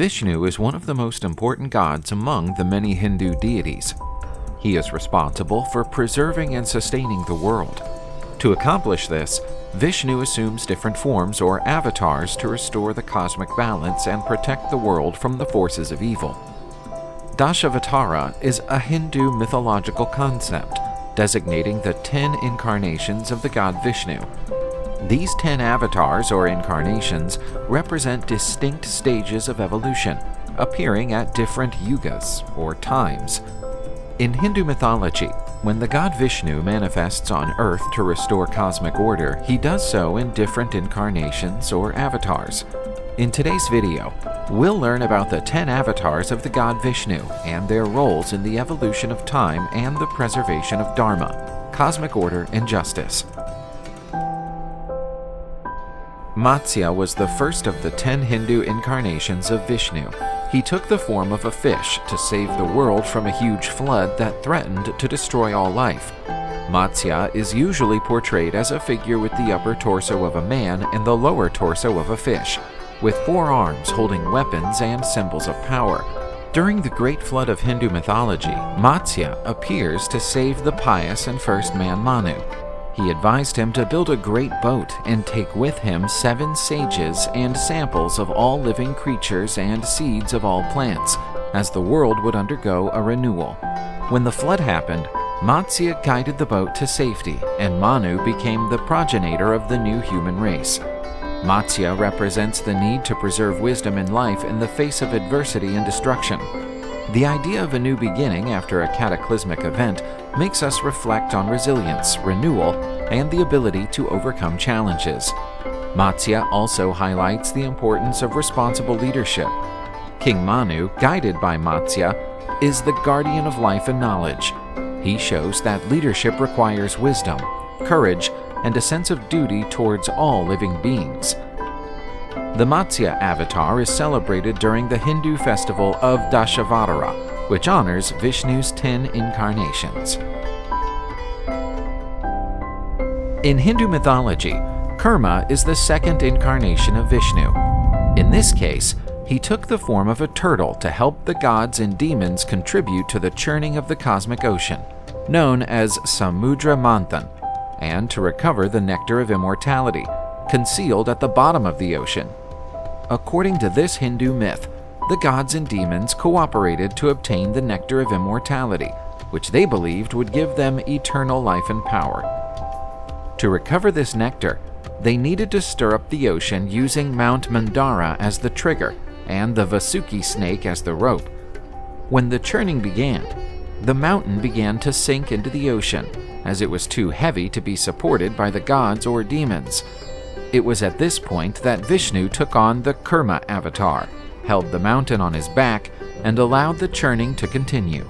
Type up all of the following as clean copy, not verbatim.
Vishnu is one of the most important gods among the many Hindu deities. He is responsible for preserving and sustaining the world. To accomplish this, Vishnu assumes different forms or avatars to restore the cosmic balance and protect the world from the forces of evil. Dashavatara is a Hindu mythological concept designating the 10 incarnations of the god Vishnu. These 10 avatars or incarnations represent distinct stages of evolution, appearing at different yugas or times. In Hindu mythology, when the god Vishnu manifests on earth to restore cosmic order, he does so in different incarnations or avatars. In today's video, we'll learn about the 10 avatars of the god Vishnu and their roles in the evolution of time and the preservation of Dharma, cosmic order and justice. Matsya was the first of the 10 Hindu incarnations of Vishnu. He took the form of a fish to save the world from a huge flood that threatened to destroy all life. Matsya is usually portrayed as a figure with the upper torso of a man and the lower torso of a fish, with 4 arms holding weapons and symbols of power. During the great flood of Hindu mythology, Matsya appears to save the pious and first man Manu. He advised him to build a great boat and take with him 7 sages and samples of all living creatures and seeds of all plants, as the world would undergo a renewal. When the flood happened, Matsya guided the boat to safety, and Manu became the progenitor of the new human race. Matsya represents the need to preserve wisdom in life in the face of adversity and destruction. The idea of a new beginning after a cataclysmic event makes us reflect on resilience, renewal, and the ability to overcome challenges. Matsya also highlights the importance of responsible leadership. King Manu, guided by Matsya, is the guardian of life and knowledge. He shows that leadership requires wisdom, courage, and a sense of duty towards all living beings. The Matsya avatar is celebrated during the Hindu festival of Dashavatara, which honors Vishnu's 10 incarnations. In Hindu mythology, Kurma is the second incarnation of Vishnu. In this case, he took the form of a turtle to help the gods and demons contribute to the churning of the cosmic ocean, known as Samudra Manthan, and to recover the nectar of immortality, concealed at the bottom of the ocean. According to this Hindu myth, the gods and demons cooperated to obtain the nectar of immortality, which they believed would give them eternal life and power. To recover this nectar, they needed to stir up the ocean using Mount Mandara as the trigger and the Vasuki snake as the rope. When the churning began, the mountain began to sink into the ocean, as it was too heavy to be supported by the gods or demons. It was at this point that Vishnu took on the Kurma avatar, held the mountain on his back, and allowed the churning to continue.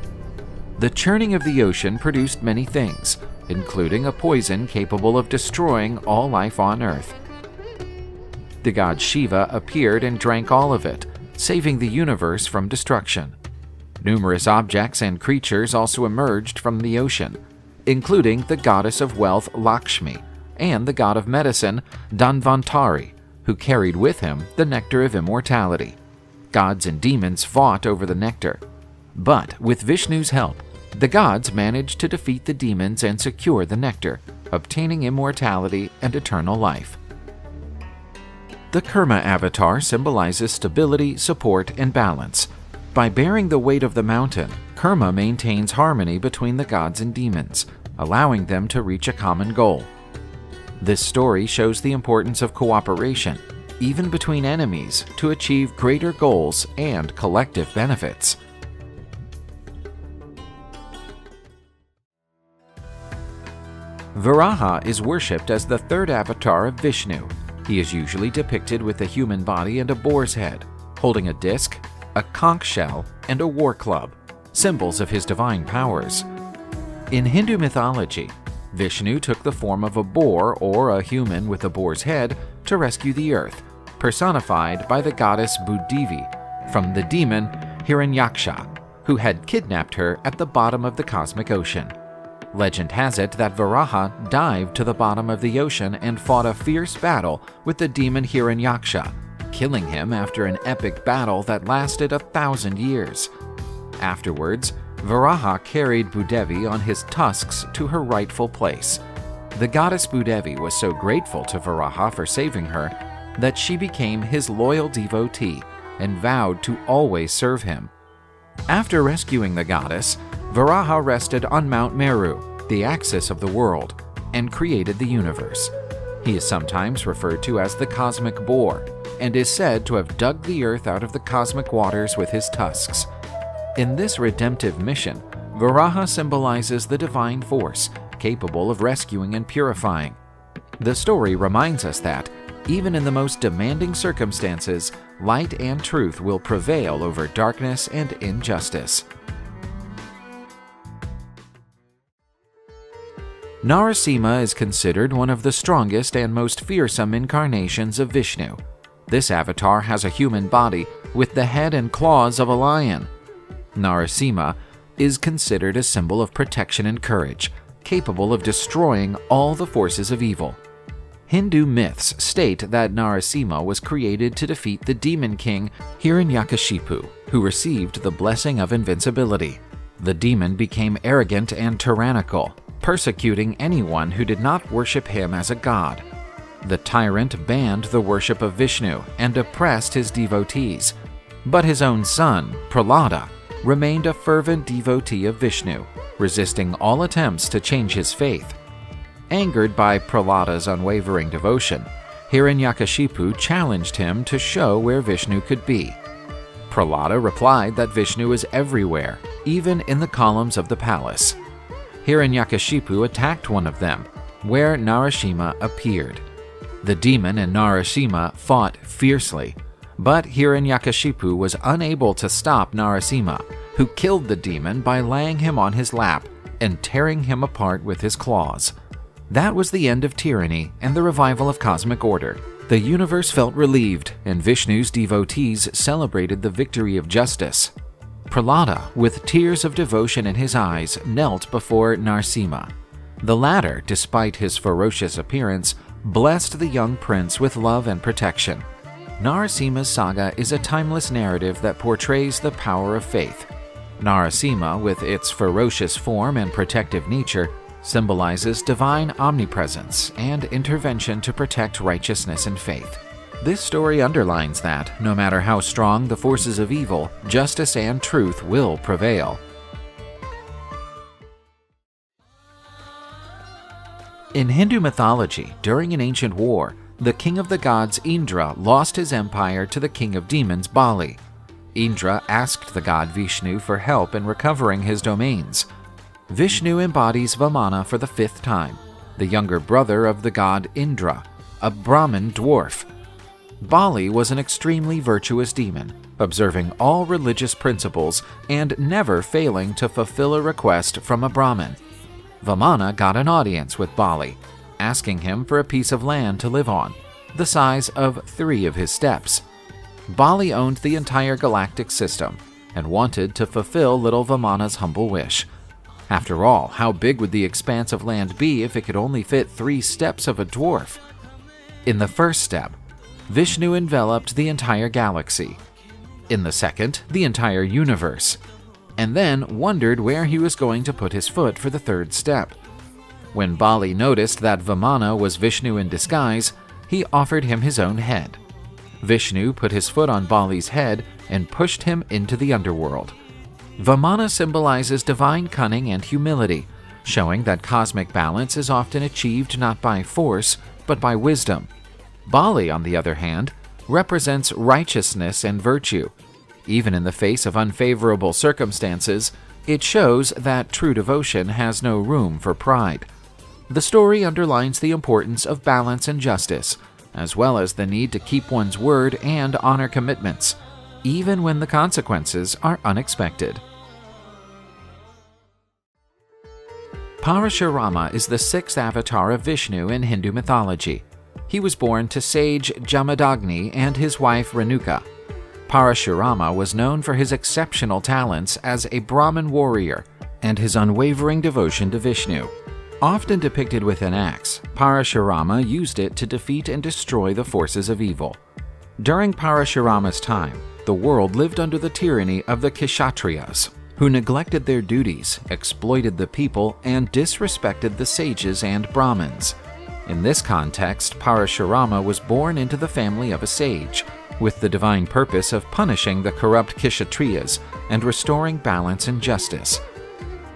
The churning of the ocean produced many things, including a poison capable of destroying all life on Earth. The god Shiva appeared and drank all of it, saving the universe from destruction. Numerous objects and creatures also emerged from the ocean, including the goddess of wealth Lakshmi and the god of medicine Dhanvantari, who carried with him the nectar of immortality. Gods and demons fought over the nectar, but with Vishnu's help, the gods managed to defeat the demons and secure the nectar, obtaining immortality and eternal life. The Kurma avatar symbolizes stability, support, and balance. By bearing the weight of the mountain, Kurma maintains harmony between the gods and demons, allowing them to reach a common goal. This story shows the importance of cooperation, even between enemies, to achieve greater goals and collective benefits. Varaha is worshipped as the third avatar of Vishnu. He is usually depicted with a human body and a boar's head, holding a disc, a conch shell, and a war club, symbols of his divine powers. In Hindu mythology, Vishnu took the form of a boar or a human with a boar's head to rescue the earth, personified by the goddess Bhudevi from the demon Hiranyaksha, who had kidnapped her at the bottom of the cosmic ocean. Legend has it that Varaha dived to the bottom of the ocean and fought a fierce battle with the demon Hiranyaksha, killing him after an epic battle that lasted 1,000 years. Afterwards, Varaha carried Bhudevi on his tusks to her rightful place. The goddess Bhudevi was so grateful to Varaha for saving her that she became his loyal devotee and vowed to always serve him. After rescuing the goddess, Varaha rested on Mount Meru, the axis of the world, and created the universe. He is sometimes referred to as the cosmic boar, and is said to have dug the earth out of the cosmic waters with his tusks. In this redemptive mission, Varaha symbolizes the divine force, capable of rescuing and purifying. The story reminds us that, even in the most demanding circumstances, light and truth will prevail over darkness and injustice. Narasimha is considered one of the strongest and most fearsome incarnations of Vishnu. This avatar has a human body with the head and claws of a lion. Narasimha is considered a symbol of protection and courage, capable of destroying all the forces of evil. Hindu myths state that Narasimha was created to defeat the demon king Hiranyakashipu, who received the blessing of invincibility. The demon became arrogant and tyrannical, persecuting anyone who did not worship him as a god. The tyrant banned the worship of Vishnu and oppressed his devotees, but his own son, Prahlada, remained a fervent devotee of Vishnu, resisting all attempts to change his faith. Angered by Prahlada's unwavering devotion, Hiranyakashipu challenged him to show where Vishnu could be. Prahlada replied that Vishnu is everywhere, even in the columns of the palace. Hiranyakashipu attacked one of them, where Narasimha appeared. The demon and Narasimha fought fiercely, but Hiranyakashipu was unable to stop Narasimha, who killed the demon by laying him on his lap and tearing him apart with his claws. That was the end of tyranny and the revival of cosmic order. The universe felt relieved, and Vishnu's devotees celebrated the victory of justice. Prahlada, with tears of devotion in his eyes, knelt before Narasimha. The latter, despite his ferocious appearance, blessed the young prince with love and protection. Narasimha's saga is a timeless narrative that portrays the power of faith. Narasimha, with its ferocious form and protective nature, symbolizes divine omnipresence and intervention to protect righteousness and faith. This story underlines that, no matter how strong the forces of evil, justice and truth will prevail. In Hindu mythology, during an ancient war, the king of the gods Indra lost his empire to the king of demons Bali. Indra asked the god Vishnu for help in recovering his domains. Vishnu embodies Vamana for the 5th time, the younger brother of the god Indra, a Brahmin dwarf. Bali was an extremely virtuous demon, observing all religious principles and never failing to fulfill a request from a Brahmin. Vamana got an audience with Bali, asking him for a piece of land to live on, the size of 3 of his steps. Bali owned the entire galactic system and wanted to fulfill little Vamana's humble wish. After all, how big would the expanse of land be if it could only fit 3 steps of a dwarf? In the first step, Vishnu enveloped the entire galaxy. In the second, the entire universe, and then wondered where he was going to put his foot for the 3rd step. When Bali noticed that Vamana was Vishnu in disguise, he offered him his own head. Vishnu put his foot on Bali's head and pushed him into the underworld. Vamana symbolizes divine cunning and humility, showing that cosmic balance is often achieved not by force, but by wisdom. Bali, on the other hand, represents righteousness and virtue. Even in the face of unfavorable circumstances, it shows that true devotion has no room for pride. The story underlines the importance of balance and justice, as well as the need to keep one's word and honor commitments, even when the consequences are unexpected. Parashurama is the 6th avatar of Vishnu in Hindu mythology. He was born to sage Jamadagni and his wife Renuka. Parashurama was known for his exceptional talents as a Brahmin warrior and his unwavering devotion to Vishnu. Often depicted with an axe, Parashurama used it to defeat and destroy the forces of evil. During Parashurama's time, the world lived under the tyranny of the Kshatriyas, who neglected their duties, exploited the people, and disrespected the sages and Brahmins. In this context, Parashurama was born into the family of a sage, with the divine purpose of punishing the corrupt Kshatriyas and restoring balance and justice.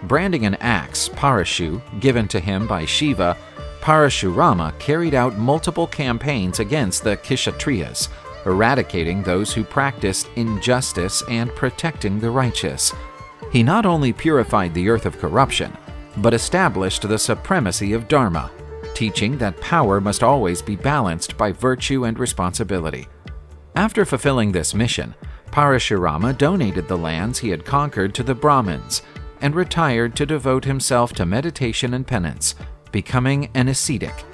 Branding an axe, Parashu, given to him by Shiva, Parashurama carried out multiple campaigns against the Kshatriyas, eradicating those who practiced injustice and protecting the righteous. He not only purified the earth of corruption, but established the supremacy of Dharma, teaching that power must always be balanced by virtue and responsibility. After fulfilling this mission, Parashurama donated the lands he had conquered to the Brahmins and retired to devote himself to meditation and penance, becoming an ascetic,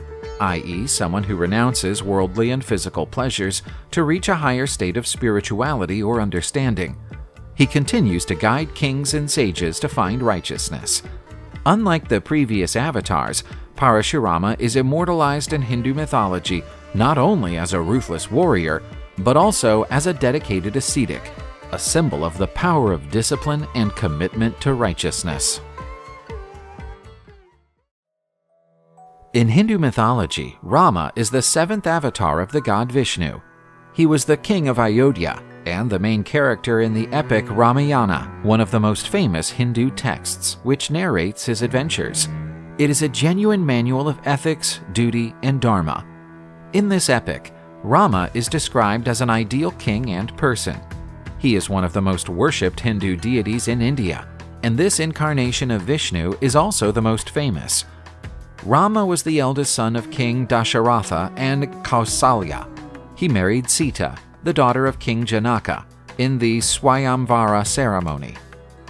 i.e., someone who renounces worldly and physical pleasures to reach a higher state of spirituality or understanding. He continues to guide kings and sages to find righteousness. Unlike the previous avatars, Parashurama is immortalized in Hindu mythology not only as a ruthless warrior, but also as a dedicated ascetic, a symbol of the power of discipline and commitment to righteousness. In Hindu mythology, Rama is the seventh avatar of the god Vishnu. He was the king of Ayodhya and the main character in the epic Ramayana, one of the most famous Hindu texts, which narrates his adventures. It is a genuine manual of ethics, duty, and dharma. In this epic, Rama is described as an ideal king and person. He is one of the most worshipped Hindu deities in India, and this incarnation of Vishnu is also the most famous. Rama was the eldest son of King Dasharatha and Kausalya. He married Sita, the daughter of King Janaka, in the Swayamvara ceremony.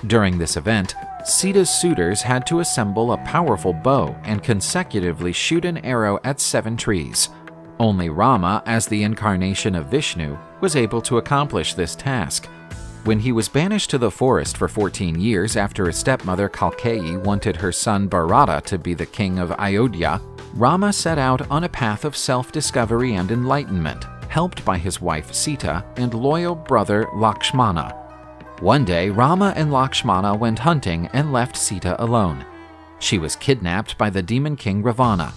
During this event, Sita's suitors had to assemble a powerful bow and consecutively shoot an arrow at 7 trees. Only Rama, as the incarnation of Vishnu, was able to accomplish this task. When he was banished to the forest for 14 years after his stepmother Kalkeyi wanted her son Bharata to be the king of Ayodhya, Rama set out on a path of self-discovery and enlightenment, helped by his wife Sita and loyal brother Lakshmana. One day, Rama and Lakshmana went hunting and left Sita alone. She was kidnapped by the demon king Ravana.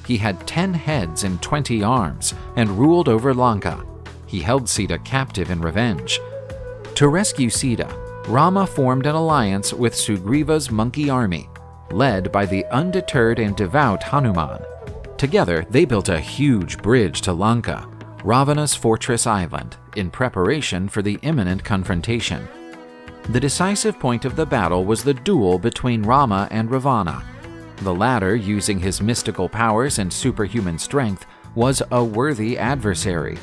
He had 10 heads and 20 arms and ruled over Lanka. He held Sita captive in revenge. To rescue Sita, Rama formed an alliance with Sugriva's monkey army, led by the undeterred and devout Hanuman. Together, they built a huge bridge to Lanka, Ravana's fortress island, in preparation for the imminent confrontation. The decisive point of the battle was the duel between Rama and Ravana. The latter, using his mystical powers and superhuman strength, was a worthy adversary.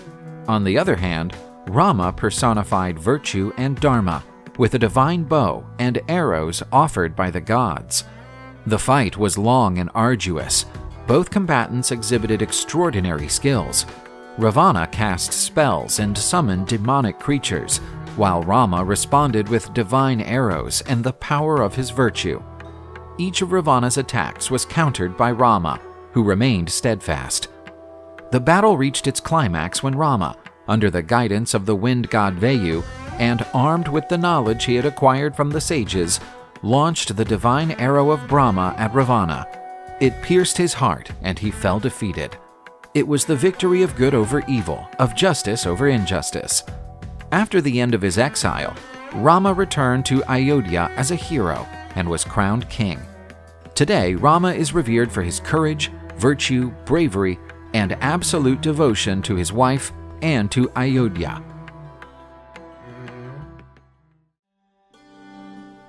On the other hand, Rama personified virtue and dharma, with a divine bow and arrows offered by the gods. The fight was long and arduous. Both combatants exhibited extraordinary skills. Ravana cast spells and summoned demonic creatures, while Rama responded with divine arrows and the power of his virtue. Each of Ravana's attacks was countered by Rama, who remained steadfast. The battle reached its climax when Rama, under the guidance of the wind god Vayu, and armed with the knowledge he had acquired from the sages, launched the divine arrow of Brahma at Ravana. It pierced his heart, and he fell defeated. It was the victory of good over evil, of justice over injustice. After the end of his exile, Rama returned to Ayodhya as a hero and was crowned king. Today, Rama is revered for his courage, virtue, bravery, and absolute devotion to his wife and to Ayodhya.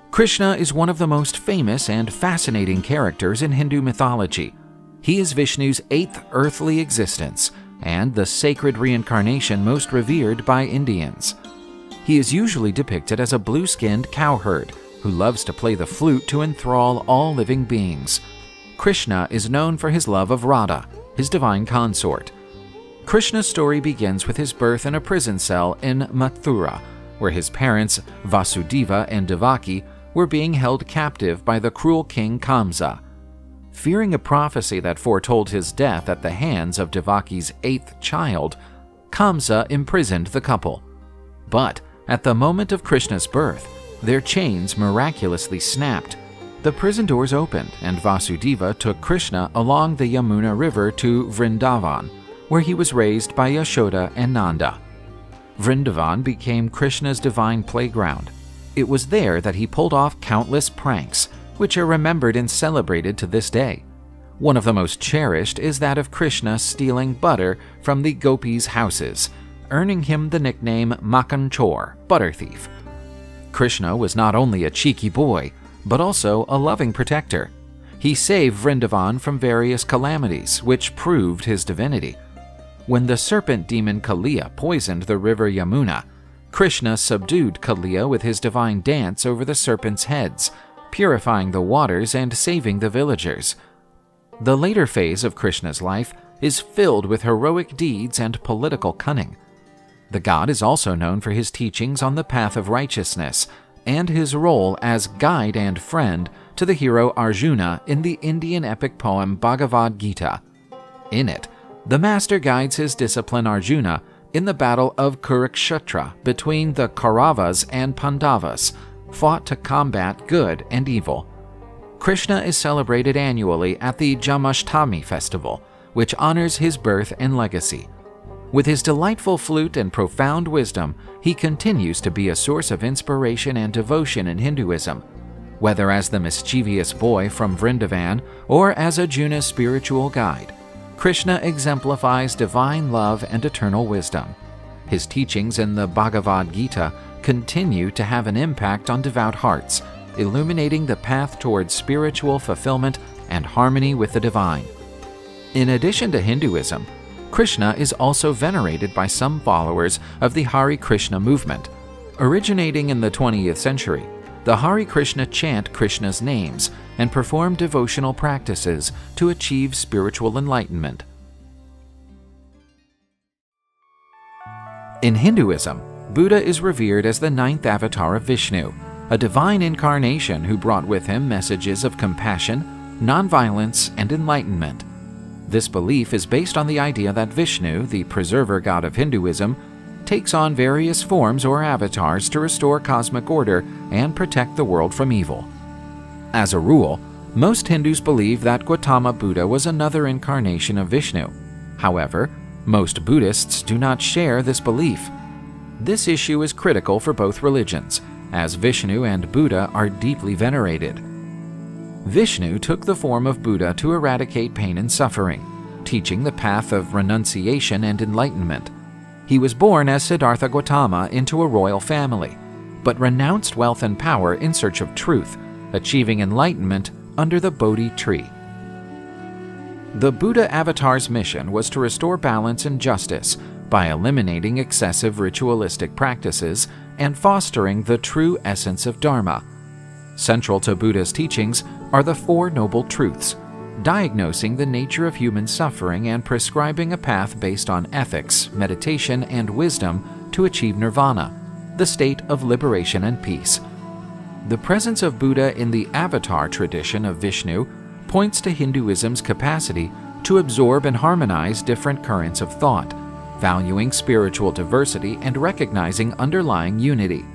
Krishna is one of the most famous and fascinating characters in Hindu mythology. He is Vishnu's 8th earthly existence and the sacred reincarnation most revered by Indians. He is usually depicted as a blue-skinned cowherd who loves to play the flute to enthrall all living beings. Krishna is known for his love of Radha, his divine consort. Krishna's story begins with his birth in a prison cell in Mathura, where his parents, Vasudeva and Devaki, were being held captive by the cruel king Kamsa. Fearing a prophecy that foretold his death at the hands of Devaki's 8th child, Kamsa imprisoned the couple. But at the moment of Krishna's birth, their chains miraculously snapped. The prison doors opened, and Vasudeva took Krishna along the Yamuna River to Vrindavan, where he was raised by Yashoda and Nanda. Vrindavan became Krishna's divine playground. It was there that he pulled off countless pranks, which are remembered and celebrated to this day. One of the most cherished is that of Krishna stealing butter from the gopis' houses, earning him the nickname Makhan Chor, butter thief. Krishna was not only a cheeky boy, but also a loving protector. He saved Vrindavan from various calamities, which proved his divinity. When the serpent demon Kaliya poisoned the river Yamuna, Krishna subdued Kaliya with his divine dance over the serpents' heads, purifying the waters and saving the villagers. The later phase of Krishna's life is filled with heroic deeds and political cunning. The god is also known for his teachings on the path of righteousness and his role as guide and friend to the hero Arjuna in the Indian epic poem Bhagavad Gita. In it, the master guides his disciple Arjuna in the battle of Kurukshetra between the Kauravas and Pandavas, fought to combat good and evil. Krishna is celebrated annually at the Jamashtami festival, which honors his birth and legacy. With his delightful flute and profound wisdom, he continues to be a source of inspiration and devotion in Hinduism. Whether as the mischievous boy from Vrindavan or as Arjuna's spiritual guide, Krishna exemplifies divine love and eternal wisdom. His teachings in the Bhagavad Gita continue to have an impact on devout hearts, illuminating the path towards spiritual fulfillment and harmony with the divine. In addition to Hinduism, Krishna is also venerated by some followers of the Hare Krishna movement. Originating in the 20th century, the Hare Krishna chant Krishna's names and perform devotional practices to achieve spiritual enlightenment. In Hinduism, Buddha is revered as the ninth avatar of Vishnu, a divine incarnation who brought with him messages of compassion, nonviolence, and enlightenment. This belief is based on the idea that Vishnu, the preserver god of Hinduism, takes on various forms or avatars to restore cosmic order and protect the world from evil. As a rule, most Hindus believe that Gautama Buddha was another incarnation of Vishnu. However, most Buddhists do not share this belief. This issue is critical for both religions, as Vishnu and Buddha are deeply venerated. Vishnu took the form of Buddha to eradicate pain and suffering, teaching the path of renunciation and enlightenment. He was born as Siddhartha Gautama into a royal family, but renounced wealth and power in search of truth, achieving enlightenment under the Bodhi tree. The Buddha avatar's mission was to restore balance and justice by eliminating excessive ritualistic practices and fostering the true essence of Dharma. Central to Buddha's teachings are the Four Noble Truths, diagnosing the nature of human suffering and prescribing a path based on ethics, meditation, and wisdom to achieve nirvana, the state of liberation and peace. The presence of Buddha in the avatar tradition of Vishnu points to Hinduism's capacity to absorb and harmonize different currents of thought, valuing spiritual diversity and recognizing underlying unity.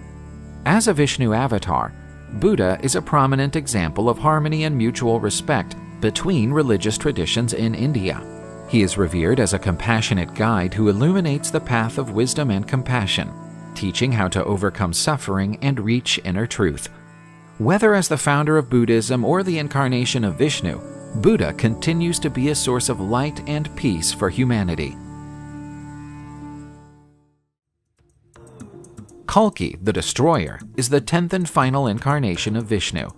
As a Vishnu avatar, Buddha is a prominent example of harmony and mutual respect between religious traditions in India. He is revered as a compassionate guide who illuminates the path of wisdom and compassion, teaching how to overcome suffering and reach inner truth. Whether as the founder of Buddhism or the incarnation of Vishnu, Buddha continues to be a source of light and peace for humanity. Kalki, the Destroyer, is the 10th and final incarnation of Vishnu.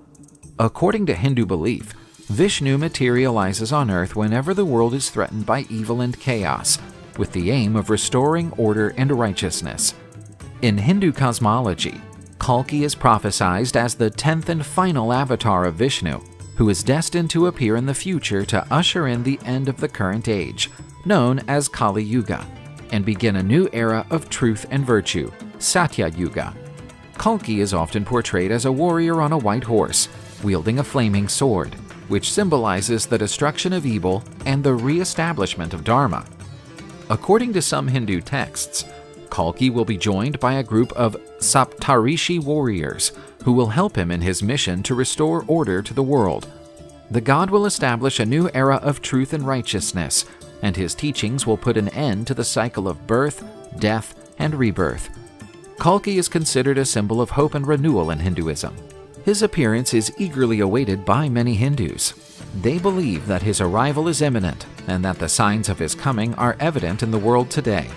According to Hindu belief, Vishnu materializes on earth whenever the world is threatened by evil and chaos, with the aim of restoring order and righteousness. In Hindu cosmology, Kalki is prophesied as the 10th and final avatar of Vishnu, who is destined to appear in the future to usher in the end of the current age, known as Kali Yuga, and begin a new era of truth and virtue, Satya Yuga. Kalki is often portrayed as a warrior on a white horse, wielding a flaming sword, which symbolizes the destruction of evil and the re-establishment of Dharma. According to some Hindu texts, Kalki will be joined by a group of Saptarishi warriors who will help him in his mission to restore order to the world. The god will establish a new era of truth and righteousness, and his teachings will put an end to the cycle of birth, death, and rebirth. Kalki is considered a symbol of hope and renewal in Hinduism. His appearance is eagerly awaited by many Hindus. They believe that his arrival is imminent and that the signs of his coming are evident in the world today.